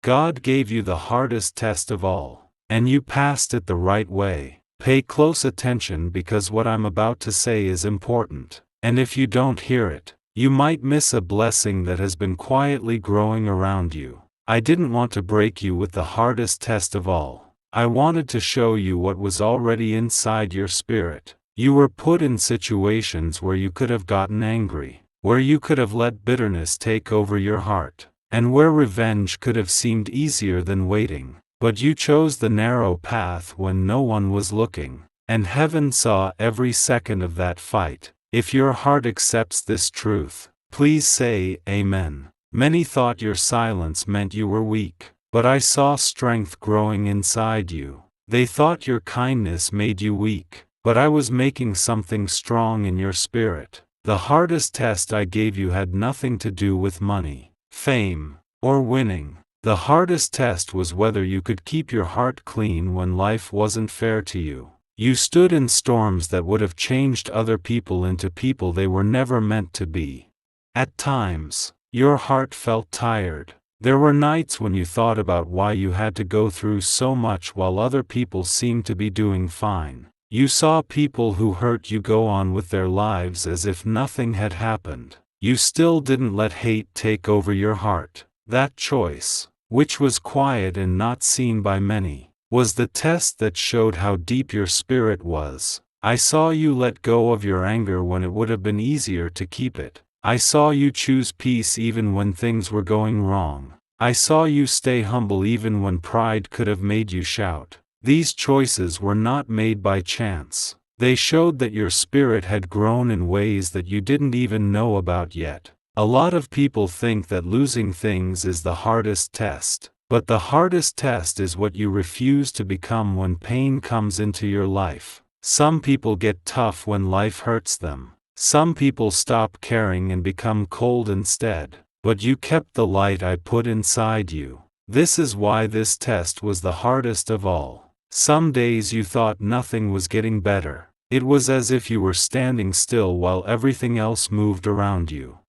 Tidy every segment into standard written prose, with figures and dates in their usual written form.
God gave you the hardest test of all, and you passed it the right way. Pay close attention because what I'm about to say is important, and if you don't hear it, you might miss a blessing that has been quietly growing around you. I didn't want to break you with the hardest test of all. I wanted to show you what was already inside your spirit. You were put in situations where you could have gotten angry, where you could have let bitterness take over your heart, and where revenge could have seemed easier than waiting. But you chose the narrow path when no one was looking, and heaven saw every second of that fight. If your heart accepts this truth, please say Amen. Many thought your silence meant you were weak, but I saw strength growing inside you. They thought your kindness made you weak, but I was making something strong in your spirit. The hardest test I gave you had nothing to do with money, fame, or winning. The hardest test was whether you could keep your heart clean when life wasn't fair to you. You stood in storms that would have changed other people into people they were never meant to be. At times, your heart felt tired. There were nights when you thought about why you had to go through so much while other people seemed to be doing fine. You saw people who hurt you go on with their lives as if nothing had happened. You still didn't let hate take over your heart. That choice, which was quiet and not seen by many, was the test that showed how deep your spirit was. I saw you let go of your anger when it would have been easier to keep it. I saw you choose peace even when things were going wrong. I saw you stay humble even when pride could have made you shout. These choices were not made by chance. They showed that your spirit had grown in ways that you didn't even know about yet. A lot of people think that losing things is the hardest test, but the hardest test is what you refuse to become when pain comes into your life. Some people get tough when life hurts them. Some people stop caring and become cold instead, but you kept the light I put inside you. This is why this test was the hardest of all. Some days you thought nothing was getting better. It was as if you were standing still while everything else moved around you.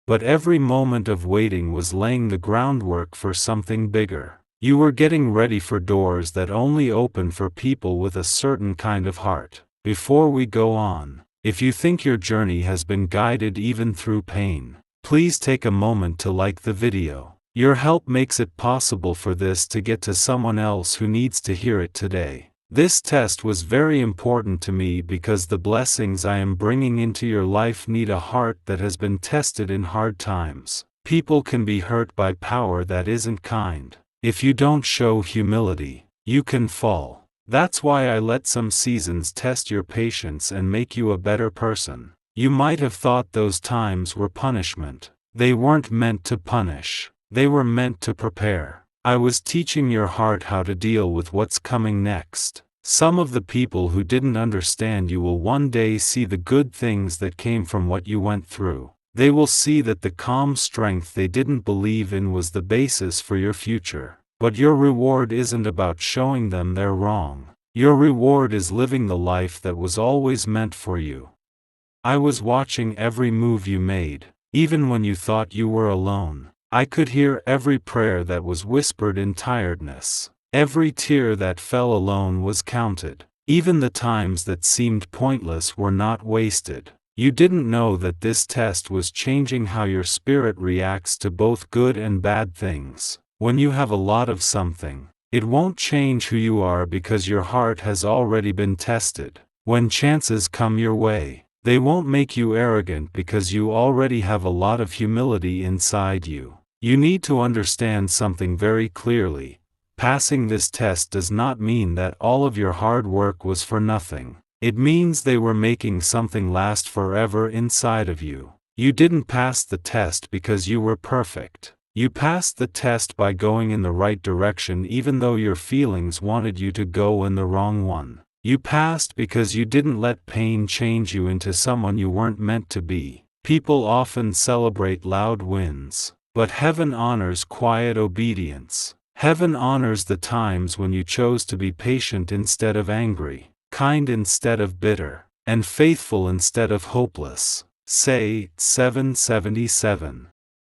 But every moment of waiting was laying the groundwork for something bigger. You were getting ready for doors that only open for people with a certain kind of heart. Before we go on, if you think your journey has been guided even through pain, please take a moment to like the video. Your help makes it possible for this to get to someone else who needs to hear it today. This test was very important to me because the blessings I am bringing into your life need a heart that has been tested in hard times. People can be hurt by power that isn't kind. If you don't show humility, you can fall. That's why I let some seasons test your patience and make you a better person. You might have thought those times were punishment. They weren't meant to punish. They were meant to prepare. I was teaching your heart how to deal with what's coming next. Some of the people who didn't understand you will one day see the good things that came from what you went through. They will see that the calm strength they didn't believe in was the basis for your future. But your reward isn't about showing them they're wrong. Your reward is living the life that was always meant for you. I was watching every move you made, even when you thought you were alone. I could hear every prayer that was whispered in tiredness. Every tear that fell alone was counted. Even the times that seemed pointless were not wasted. You didn't know that this test was changing how your spirit reacts to both good and bad things. When you have a lot of something, it won't change who you are because your heart has already been tested. When chances come your way, they won't make you arrogant because you already have a lot of humility inside you. You need to understand something very clearly. Passing this test does not mean that all of your hard work was for nothing. It means they were making something last forever inside of you. You didn't pass the test because you were perfect. You passed the test by going in the right direction even though your feelings wanted you to go in the wrong one. You passed because you didn't let pain change you into someone you weren't meant to be. People often celebrate loud wins, but heaven honors quiet obedience. Heaven honors the times when you chose to be patient instead of angry, kind instead of bitter, and faithful instead of hopeless. Say 777.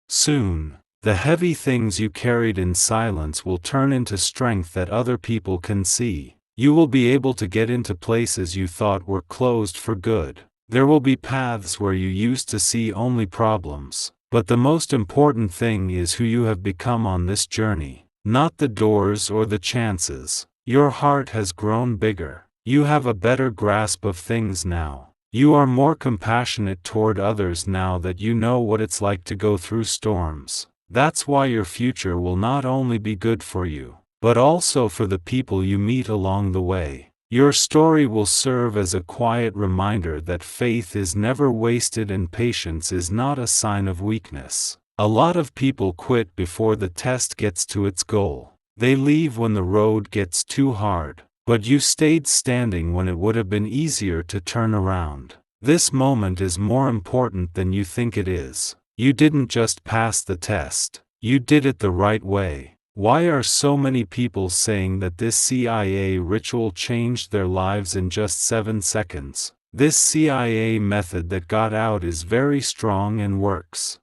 Soon. The heavy things you carried in silence will turn into strength that other people can see. You will be able to get into places you thought were closed for good. There will be paths where you used to see only problems. But the most important thing is who you have become on this journey, not the doors or the chances. Your heart has grown bigger. You have a better grasp of things now. You are more compassionate toward others now that you know what it's like to go through storms. That's why your future will not only be good for you, but also for the people you meet along the way. Your story will serve as a quiet reminder that faith is never wasted and patience is not a sign of weakness. A lot of people quit before the test gets to its goal. They leave when the road gets too hard, but you stayed standing when it would have been easier to turn around. This moment is more important than you think it is. You didn't just pass the test, you did it the right way. Why are so many people saying that this CIA ritual changed their lives in just 7 seconds? This CIA method that got out is very strong and works.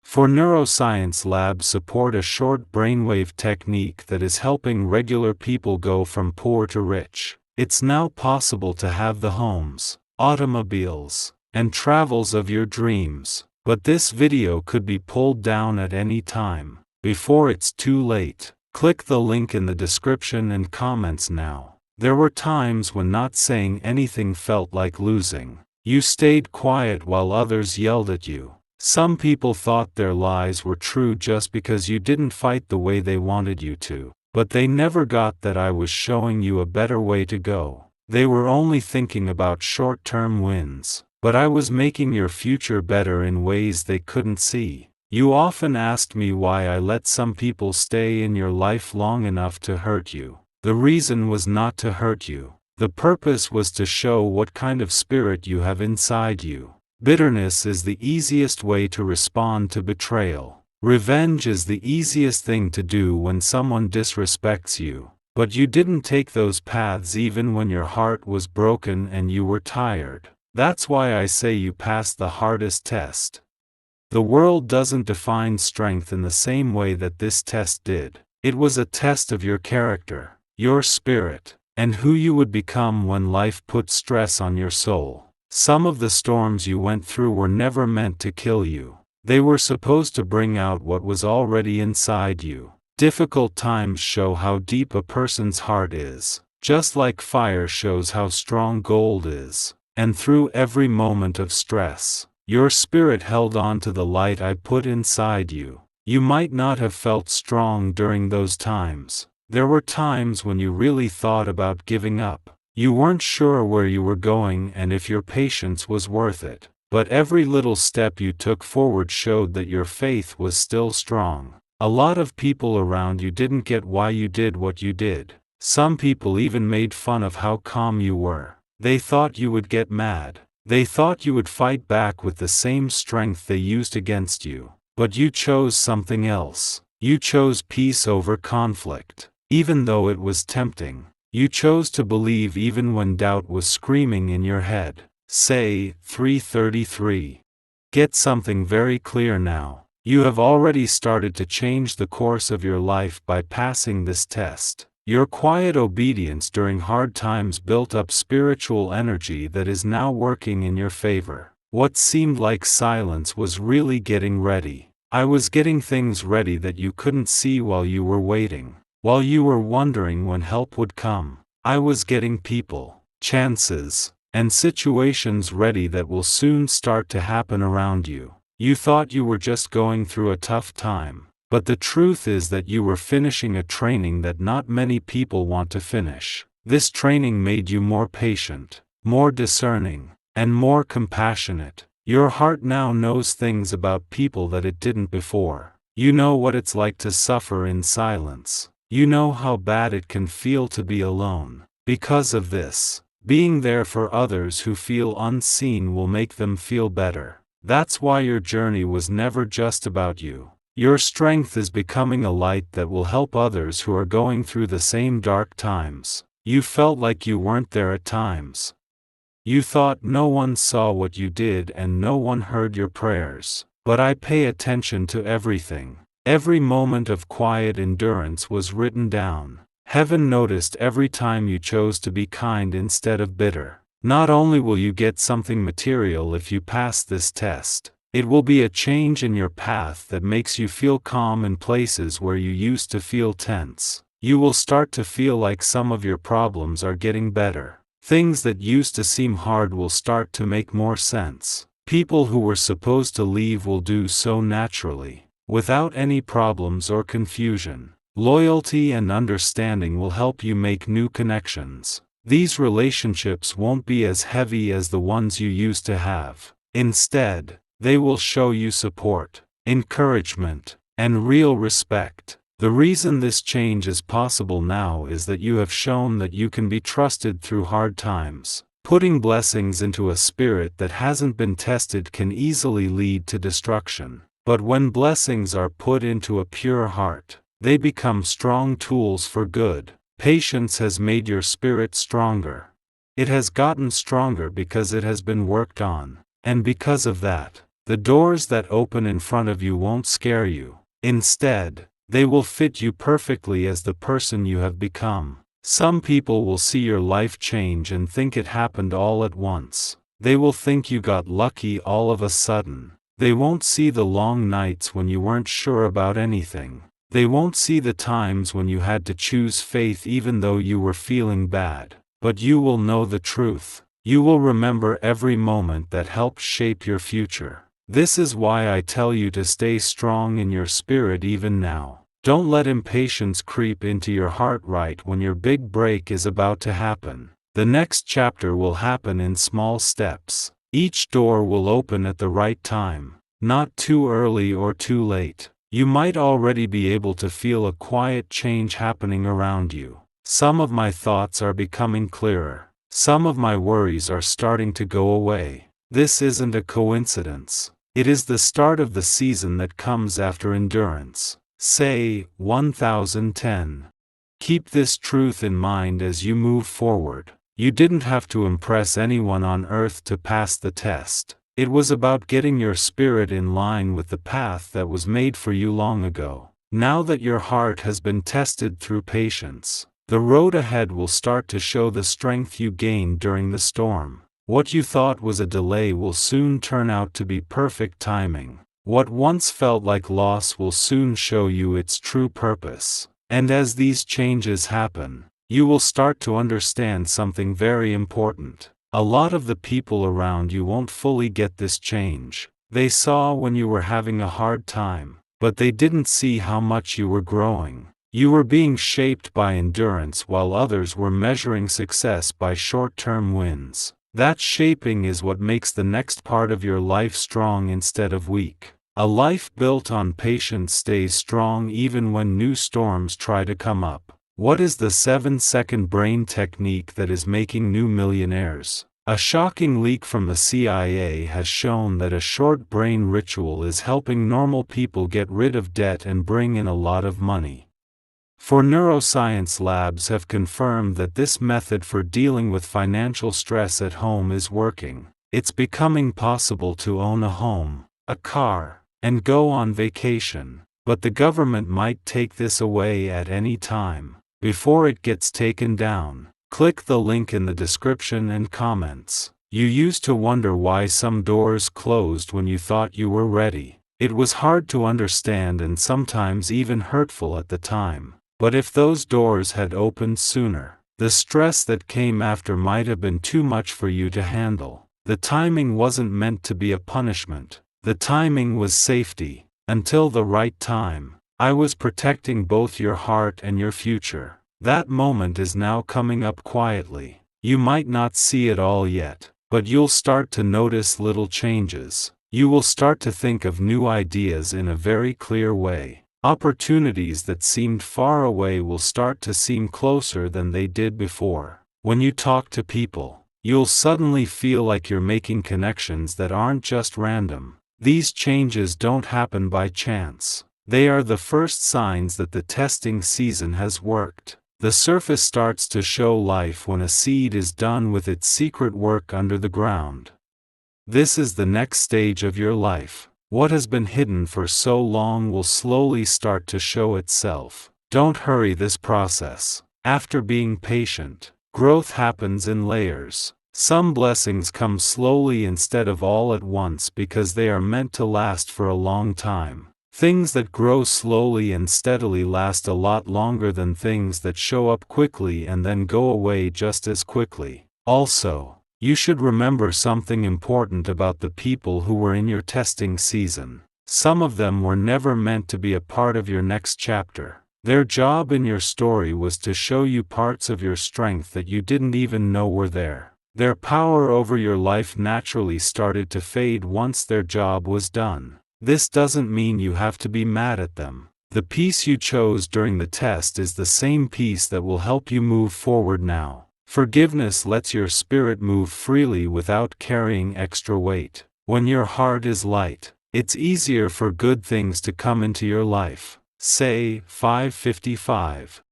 For neuroscience labs support a short brainwave technique that is helping regular people go from poor to rich. It's now possible to have the homes, automobiles, and travels of your dreams. But this video could be pulled down at any time, before it's too late. Click the link in the description and comments now. There were times when not saying anything felt like losing. You stayed quiet while others yelled at you. Some people thought their lies were true just because you didn't fight the way they wanted you to, but they never got that I was showing you a better way to go. They were only thinking about short-term wins. But I was making your future better in ways they couldn't see. You often asked me why I let some people stay in your life long enough to hurt you. The reason was not to hurt you. The purpose was to show what kind of spirit you have inside you. Bitterness is the easiest way to respond to betrayal. Revenge is the easiest thing to do when someone disrespects you. But you didn't take those paths even when your heart was broken and you were tired. That's why I say you passed the hardest test. The world doesn't define strength in the same way that this test did. It was a test of your character, your spirit, and who you would become when life put stress on your soul. Some of the storms you went through were never meant to kill you. They were supposed to bring out what was already inside you. Difficult times show how deep a person's heart is, just like fire shows how strong gold is. And through every moment of stress, your spirit held on to the light I put inside you. You might not have felt strong during those times. There were times when you really thought about giving up. You weren't sure where you were going and if your patience was worth it. But every little step you took forward showed that your faith was still strong. A lot of people around you didn't get why you did what you did. Some people even made fun of how calm you were. They thought you would get mad. They thought you would fight back with the same strength they used against you. But you chose something else. You chose peace over conflict. Even though it was tempting. You chose to believe even when doubt was screaming in your head. Say, 333. Get something very clear now. You have already started to change the course of your life by passing this test. Your quiet obedience during hard times built up spiritual energy that is now working in your favor. What seemed like silence was really getting ready. I was getting things ready that you couldn't see while you were waiting. While you were wondering when help would come. I was getting people, chances, and situations ready that will soon start to happen around you. You thought you were just going through a tough time. But the truth is that you were finishing a training that not many people want to finish. This training made you more patient, more discerning, and more compassionate. Your heart now knows things about people that it didn't before. You know what it's like to suffer in silence. You know how bad it can feel to be alone. Because of this, being there for others who feel unseen will make them feel better. That's why your journey was never just about you. Your strength is becoming a light that will help others who are going through the same dark times. You felt like you weren't there at times. You thought no one saw what you did and no one heard your prayers. But I pay attention to everything. Every moment of quiet endurance was written down. Heaven noticed every time you chose to be kind instead of bitter. Not only will you get something material if you pass this test, it will be a change in your path that makes you feel calm in places where you used to feel tense. You will start to feel like some of your problems are getting better. Things that used to seem hard will start to make more sense. People who were supposed to leave will do so naturally, without any problems or confusion. Loyalty and understanding will help you make new connections. These relationships won't be as heavy as the ones you used to have. Instead, they will show you support, encouragement, and real respect. The reason this change is possible now is that you have shown that you can be trusted through hard times. Putting blessings into a spirit that hasn't been tested can easily lead to destruction. But when blessings are put into a pure heart, they become strong tools for good. Patience has made your spirit stronger. It has gotten stronger because it has been worked on. And because of that, the doors that open in front of you won't scare you. Instead, they will fit you perfectly as the person you have become. Some people will see your life change and think it happened all at once. They will think you got lucky all of a sudden. They won't see the long nights when you weren't sure about anything. They won't see the times when you had to choose faith even though you were feeling bad. But you will know the truth. You will remember every moment that helped shape your future. This is why I tell you to stay strong in your spirit even now. Don't let impatience creep into your heart right when your big break is about to happen. The next chapter will happen in small steps. Each door will open at the right time, not too early or too late. You might already be able to feel a quiet change happening around you. Some of my thoughts are becoming clearer. Some of my worries are starting to go away. This isn't a coincidence. It is the start of the season that comes after endurance. Say, 1010. Keep this truth in mind as you move forward. You didn't have to impress anyone on earth to pass the test. It was about getting your spirit in line with the path that was made for you long ago. Now that your heart has been tested through patience, the road ahead will start to show the strength you gained during the storm. What you thought was a delay will soon turn out to be perfect timing. What once felt like loss will soon show you its true purpose. And as these changes happen, you will start to understand something very important. A lot of the people around you won't fully get this change. They saw when you were having a hard time, but they didn't see how much you were growing. You were being shaped by endurance while others were measuring success by short-term wins. That shaping is what makes the next part of your life strong instead of weak. A life built on patience stays strong even when new storms try to come up. What is the 7-second brain technique that is making new millionaires? A shocking leak from the CIA has shown that a short brain ritual is helping normal people get rid of debt and bring in a lot of money. For neuroscience labs have confirmed that this method for dealing with financial stress at home is working. It's becoming possible to own a home, a car, and go on vacation, but the government might take this away at any time. Before it gets taken down, click the link in the description and comments. You used to wonder why some doors closed when you thought you were ready. It was hard to understand and sometimes even hurtful at the time. But if those doors had opened sooner, the stress that came after might have been too much for you to handle. The timing wasn't meant to be a punishment. The timing was safety. Until the right time, I was protecting both your heart and your future. That moment is now coming up quietly. You might not see it all yet, but you'll start to notice little changes. You will start to think of new ideas in a very clear way. Opportunities that seemed far away will start to seem closer than they did before. When you talk to people, you'll suddenly feel like you're making connections that aren't just random. These changes don't happen by chance. They are the first signs that the testing season has worked. The surface starts to show life when a seed is done with its secret work under the ground. This is the next stage of your life. What has been hidden for so long will slowly start to show itself. Don't hurry this process. After being patient, growth happens in layers. Some blessings come slowly instead of all at once because they are meant to last for a long time. Things that grow slowly and steadily last a lot longer than things that show up quickly and then go away just as quickly. Also, you should remember something important about the people who were in your testing season. Some of them were never meant to be a part of your next chapter. Their job in your story was to show you parts of your strength that you didn't even know were there. Their power over your life naturally started to fade once their job was done. This doesn't mean you have to be mad at them. The peace you chose during the test is the same peace that will help you move forward now. Forgiveness lets your spirit move freely without carrying extra weight. When your heart is light, it's easier for good things to come into your life. Say, 555.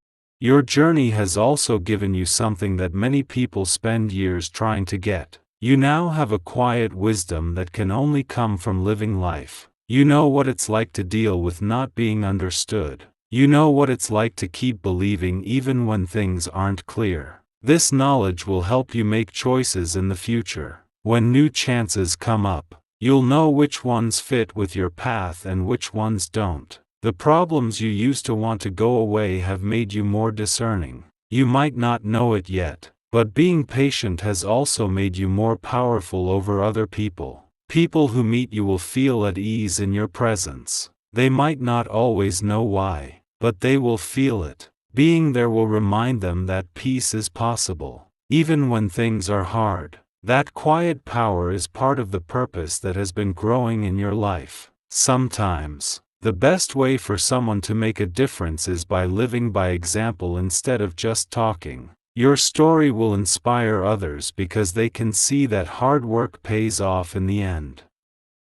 Your journey has also given you something that many people spend years trying to get. You now have a quiet wisdom that can only come from living life. You know what it's like to deal with not being understood. You know what it's like to keep believing even when things aren't clear. This knowledge will help you make choices in the future. When new chances come up, you'll know which ones fit with your path and which ones don't. The problems you used to want to go away have made you more discerning. You might not know it yet, but being patient has also made you more powerful over other people. People who meet you will feel at ease in your presence. They might not always know why, but they will feel it. Being there will remind them that peace is possible, even when things are hard. That quiet power is part of the purpose that has been growing in your life. Sometimes, the best way for someone to make a difference is by living by example instead of just talking. Your story will inspire others because they can see that hard work pays off in the end.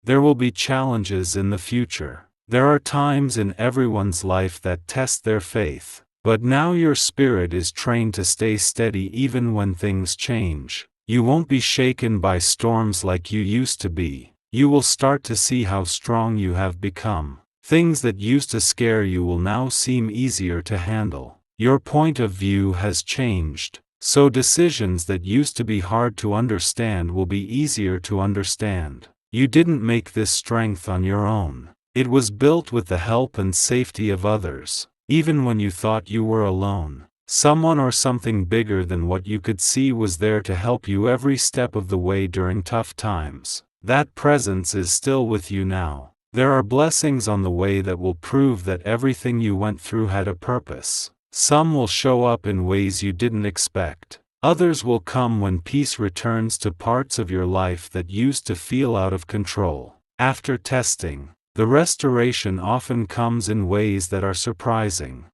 There will be challenges in the future. There are times in everyone's life that test their faith, but now your spirit is trained to stay steady even when things change. You won't be shaken by storms like you used to be. You will start to see how strong you have become. Things that used to scare you will now seem easier to handle. Your point of view has changed, so decisions that used to be hard to understand will be easier to understand. You didn't make this strength on your own. It was built with the help and safety of others. Even when you thought you were alone, someone or something bigger than what you could see was there to help you every step of the way during tough times. That presence is still with you now. There are blessings on the way that will prove that everything you went through had a purpose. Some will show up in ways you didn't expect. Others will come when peace returns to parts of your life that used to feel out of control. After testing, the restoration often comes in ways that are surprising.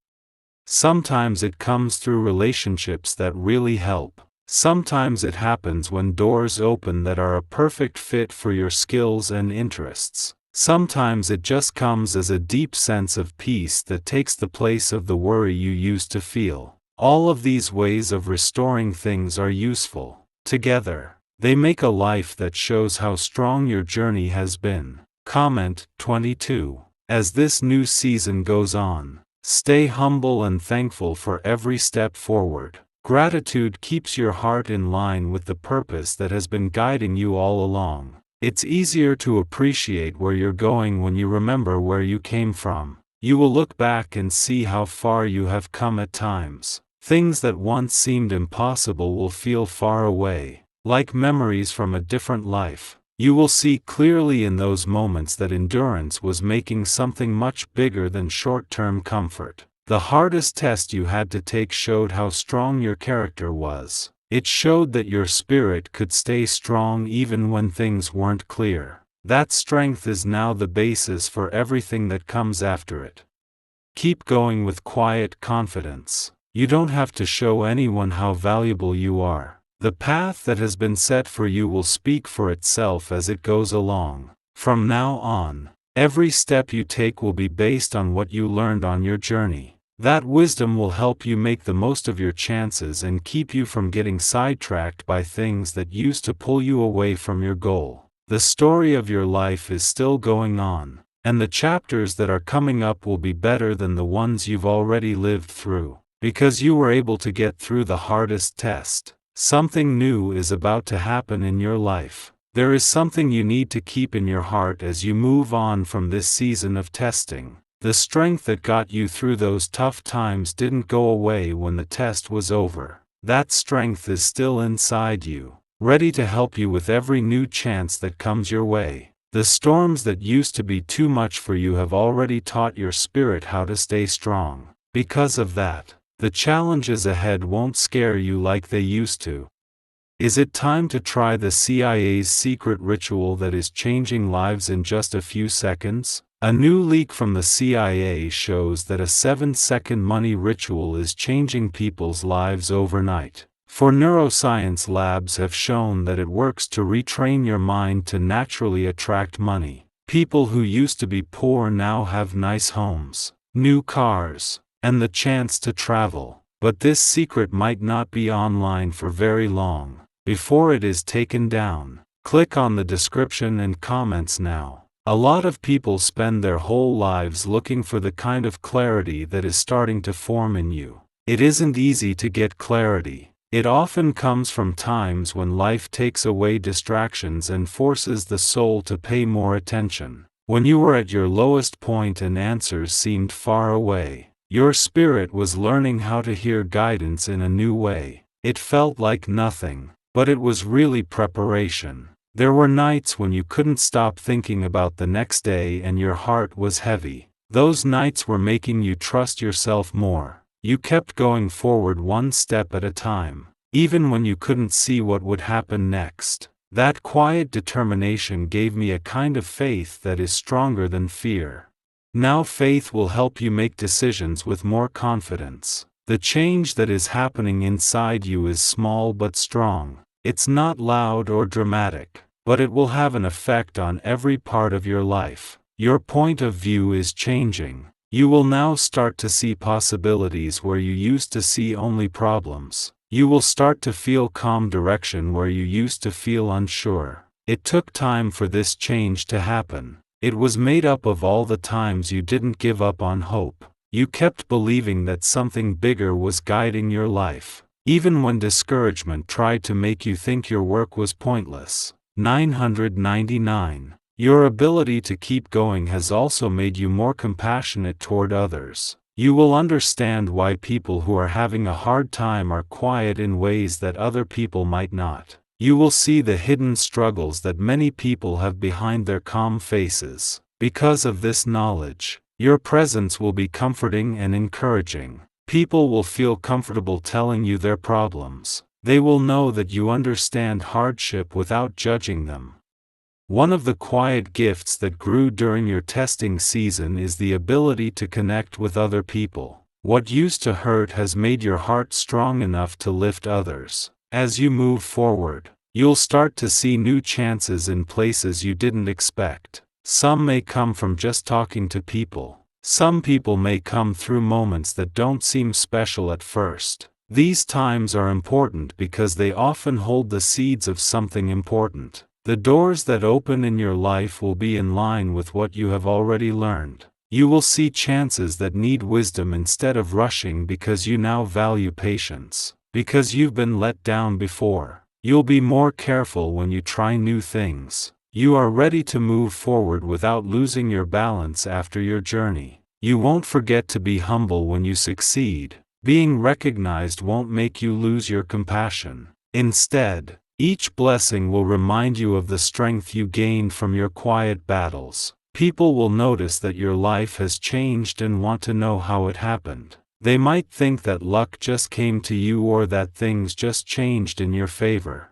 Sometimes it comes through relationships that really help. Sometimes it happens when doors open that are a perfect fit for your skills and interests. Sometimes it just comes as a deep sense of peace that takes the place of the worry you used to feel. All of these ways of restoring things are useful. Together, they make a life that shows how strong your journey has been. Comment 22. As this new season goes on, stay humble and thankful for every step forward. Gratitude keeps your heart in line with the purpose that has been guiding you all along. It's easier to appreciate where you're going when you remember where you came from. You will look back and see how far you have come at times. Things that once seemed impossible will feel far away, like memories from a different life. You will see clearly in those moments that endurance was making something much bigger than short-term comfort. The hardest test you had to take showed how strong your character was. It showed that your spirit could stay strong even when things weren't clear. That strength is now the basis for everything that comes after it. Keep going with quiet confidence. You don't have to show anyone how valuable you are. The path that has been set for you will speak for itself as it goes along. From now on, every step you take will be based on what you learned on your journey. That wisdom will help you make the most of your chances and keep you from getting sidetracked by things that used to pull you away from your goal. The story of your life is still going on, and the chapters that are coming up will be better than the ones you've already lived through. Because you were able to get through the hardest test, something new is about to happen in your life. There is something you need to keep in your heart as you move on from this season of testing. The strength that got you through those tough times didn't go away when the test was over. That strength is still inside you, ready to help you with every new chance that comes your way. The storms that used to be too much for you have already taught your spirit how to stay strong. Because of that, the challenges ahead won't scare you like they used to. Is it time to try the CIA's secret ritual that is changing lives in just a few seconds? A new leak from the CIA shows that a 7-second money ritual is changing people's lives overnight. For neuroscience labs have shown that it works to retrain your mind to naturally attract money. People who used to be poor now have nice homes, new cars, and the chance to travel. But this secret might not be online for very long before it is taken down. Click on the description and comments now. A lot of people spend their whole lives looking for the kind of clarity that is starting to form in you. It isn't easy to get clarity. It often comes from times when life takes away distractions and forces the soul to pay more attention. When you were at your lowest point and answers seemed far away, your spirit was learning how to hear guidance in a new way. It felt like nothing, but it was really preparation. There were nights when you couldn't stop thinking about the next day and your heart was heavy. Those nights were making you trust yourself more. You kept going forward one step at a time, even when you couldn't see what would happen next. That quiet determination gave me a kind of faith that is stronger than fear. Now faith will help you make decisions with more confidence. The change that is happening inside you is small but strong. It's not loud or dramatic, but it will have an effect on every part of your life. Your point of view is changing. You will now start to see possibilities where you used to see only problems. You will start to feel calm direction where you used to feel unsure. It took time for this change to happen. It was made up of all the times you didn't give up on hope. You kept believing that something bigger was guiding your life, even when discouragement tried to make you think your work was pointless. 999. Your ability to keep going has also made you more compassionate toward others. You will understand why people who are having a hard time are quiet in ways that other people might not. You will see the hidden struggles that many people have behind their calm faces. Because of this knowledge, your presence will be comforting and encouraging. People will feel comfortable telling you their problems. They will know that you understand hardship without judging them. One of the quiet gifts that grew during your testing season is the ability to connect with other people. What used to hurt has made your heart strong enough to lift others. As you move forward, you'll start to see new chances in places you didn't expect. Some may come from just talking to people. Some people may come through moments that don't seem special at first. These times are important because they often hold the seeds of something important. The doors that open in your life will be in line with what you have already learned. You will see chances that need wisdom instead of rushing because you now value patience. Because you've been let down before, you'll be more careful when you try new things. You are ready to move forward without losing your balance after your journey. You won't forget to be humble when you succeed. Being recognized won't make you lose your compassion. Instead, each blessing will remind you of the strength you gained from your quiet battles. People will notice that your life has changed and want to know how it happened. They might think that luck just came to you or that things just changed in your favor.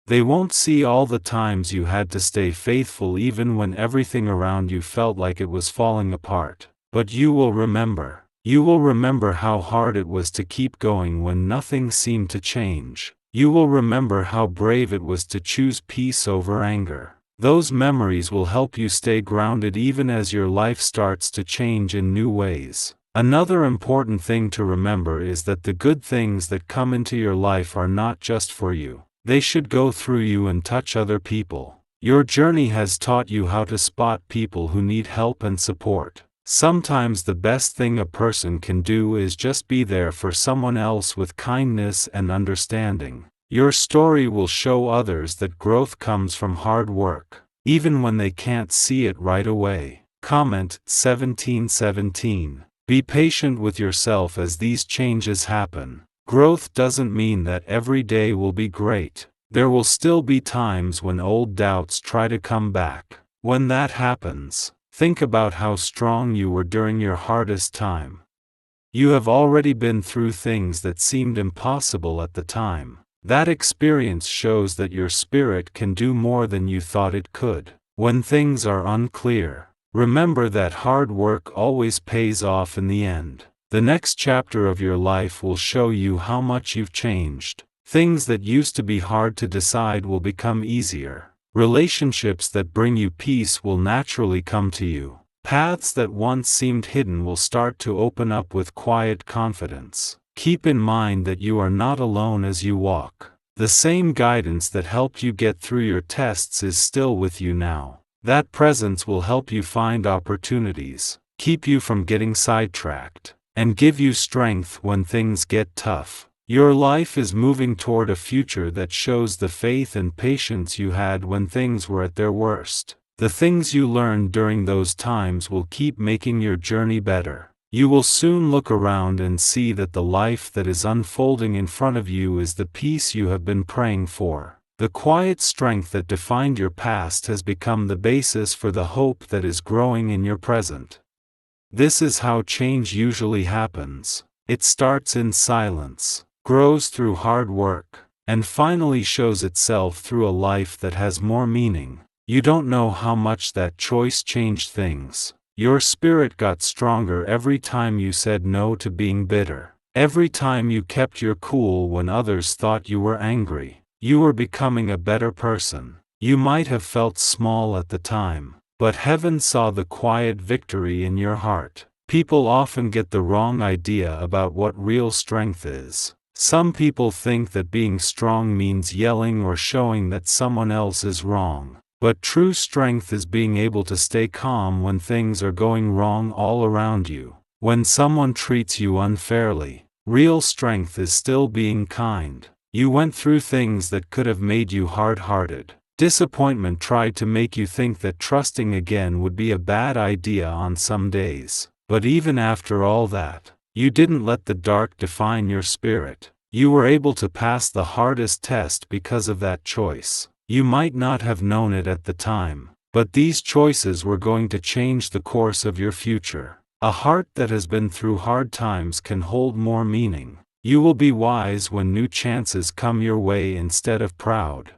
They won't see all the times you had to stay faithful even when everything around you felt like it was falling apart. But you will remember. You will remember how hard it was to keep going when nothing seemed to change. You will remember how brave it was to choose peace over anger. Those memories will help you stay grounded even as your life starts to change in new ways. Another important thing to remember is that the good things that come into your life are not just for you. They should go through you and touch other people. Your journey has taught you how to spot people who need help and support. Sometimes the best thing a person can do is just be there for someone else with kindness and understanding. Your story will show others that growth comes from hard work, even when they can't see it right away. Comment 1717. Be patient with yourself as these changes happen. Growth doesn't mean that every day will be great. There will still be times when old doubts try to come back. When that happens, think about how strong you were during your hardest time. You have already been through things that seemed impossible at the time. That experience shows that your spirit can do more than you thought it could. When things are unclear, remember that hard work always pays off in the end. The next chapter of your life will show you how much you've changed. Things that used to be hard to decide will become easier. Relationships that bring you peace will naturally come to you. Paths that once seemed hidden will start to open up with quiet confidence. Keep in mind that you are not alone as you walk. The same guidance that helped you get through your tests is still with you now. That presence will help you find opportunities, keep you from getting sidetracked, and give you strength when things get tough. Your life is moving toward a future that shows the faith and patience you had when things were at their worst. The things you learned during those times will keep making your journey better. You will soon look around and see that the life that is unfolding in front of you is the peace you have been praying for. The quiet strength that defined your past has become the basis for the hope that is growing in your present. This is how change usually happens. It starts in silence, grows through hard work, and finally shows itself through a life that has more meaning. You don't know how much that choice changed things. Your spirit got stronger every time you said no to being bitter. Every time you kept your cool when others thought you were angry. You were becoming a better person. You might have felt small at the time, but heaven saw the quiet victory in your heart. People often get the wrong idea about what real strength is. Some people think that being strong means yelling or showing that someone else is wrong. But true strength is being able to stay calm when things are going wrong all around you. When someone treats you unfairly, real strength is still being kind. You went through things that could have made you hard-hearted. Disappointment tried to make you think that trusting again would be a bad idea on some days. But even after all that, you didn't let the dark define your spirit. You were able to pass the hardest test because of that choice. You might not have known it at the time, but these choices were going to change the course of your future. A heart that has been through hard times can hold more meaning. You will be wise when new chances come your way instead of proud.